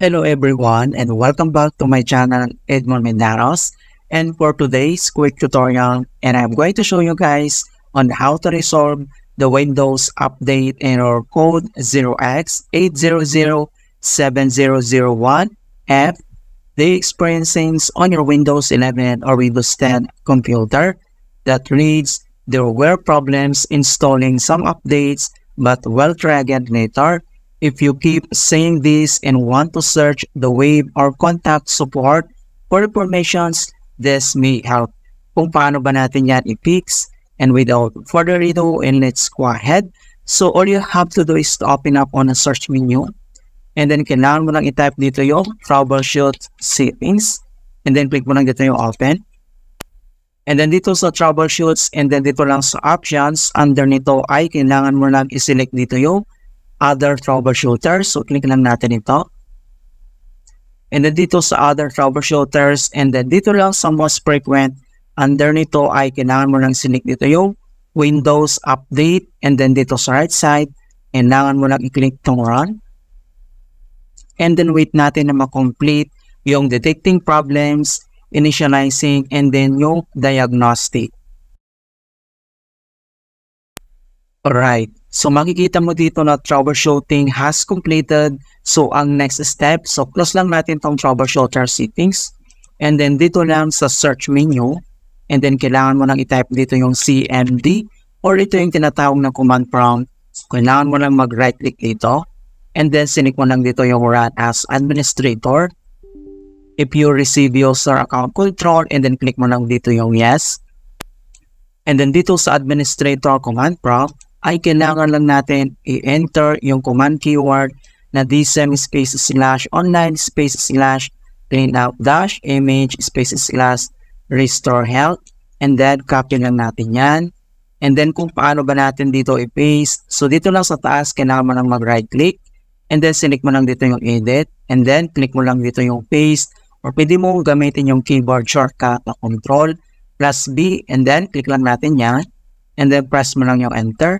Hello everyone and welcome back to my channel Edmund Mindaros, and for today's quick tutorial, and I'm going to show you guys on how to resolve the Windows update error code 0x8007001f the experiencing on your Windows 11 or Windows 10 computer that reads there were problems installing some updates but will try again later. If you keep saying this and want to search the web or contact support for informations, this may help. Kung paano ba natin yan i-fix, and without further ado, and let's go ahead. So all you have to do is to open up on a search menu, and then kailangan mo lang i-type dito yung troubleshoot settings, and then click mo lang dito yung open. And then dito sa troubleshoots, and then dito lang sa options, under nito ay kailangan mo lang i-select dito yung other troubleshooters. So click lang natin ito. And then dito sa other troubleshooters, and then dito lang sa most frequent, under nito ay kailangan mo lang select dito yung Windows Update, and then dito sa right side, kailangan mo lang i-click itong run. And then wait natin na ma-complete yung detecting problems, initializing, and then yung diagnostic. Alright, so makikita mo dito na troubleshooting has completed. So ang next step, so close lang natin tong troubleshooter settings. And then dito lang sa search menu. And then kailangan mo lang i-type dito yung CMD or ito yung tinatawag na command prompt. Kailangan mo lang mag-right click dito. And then sinik mo lang dito yung run as administrator. If you receive user account control, and then click mo lang dito yung yes. And then dito sa administrator command prompt, ay kailangan lang natin i-enter yung command keyword na Dism space slash online space slash cleanout dash image space slash RestoreHealth, and then copy lang natin yan. And then kung paano ba natin dito i-paste, so dito lang sa taas kailangan mo lang mag-right click, and then select mo lang dito yung edit, and then click mo lang dito yung paste, or pwede mo gamitin yung keyboard shortcut na Ctrl plus B, and then click lang natin yan, and then press mo lang yung enter.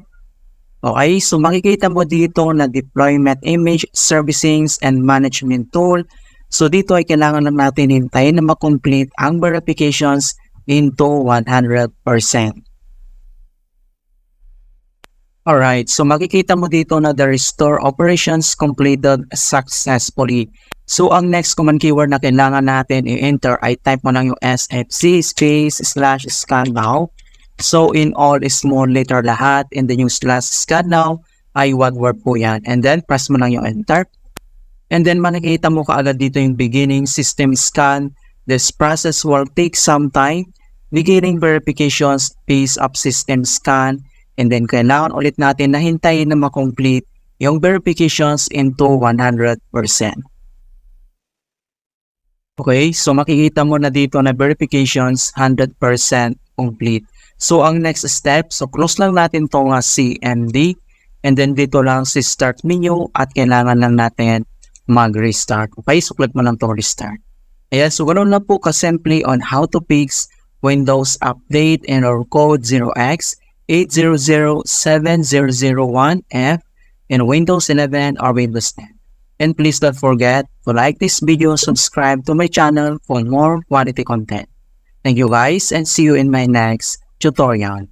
Okay, so makikita mo dito na deployment image, servicings, and management tool. So dito ay kailangan lang natin hintayin na ma-complete ang verifications into 100%. Alright, so makikita mo dito na the restore operations completed successfully. So ang next command keyword na kailangan natin i-enter ay type mo lang yung sfc space slash scannow. So in all small letter lahat, and then yung slash scannow ay one word po yan. And then press mo lang yung enter. And then makikita mo kaagad dito yung beginning system scan. This process will take some time. Beginning verifications, phase up system scan. And then kailangan ulit natin na hintayin na ma-complete yung verifications into 100%. Okay, so makikita mo na dito na verifications 100% complete. So ang next step, so close lang natin itong CMD, and then dito lang si start menu at kailangan lang natin mag-restart. Okay, so click mo lang itong restart. Ayan, so ganoon lang po ka-simply on how to fix Windows Update error code 0x8007001f in Windows 11 or Windows 10. And please don't forget to like this video, subscribe to my channel for more quality content. Thank you guys, and see you in my next tutorial.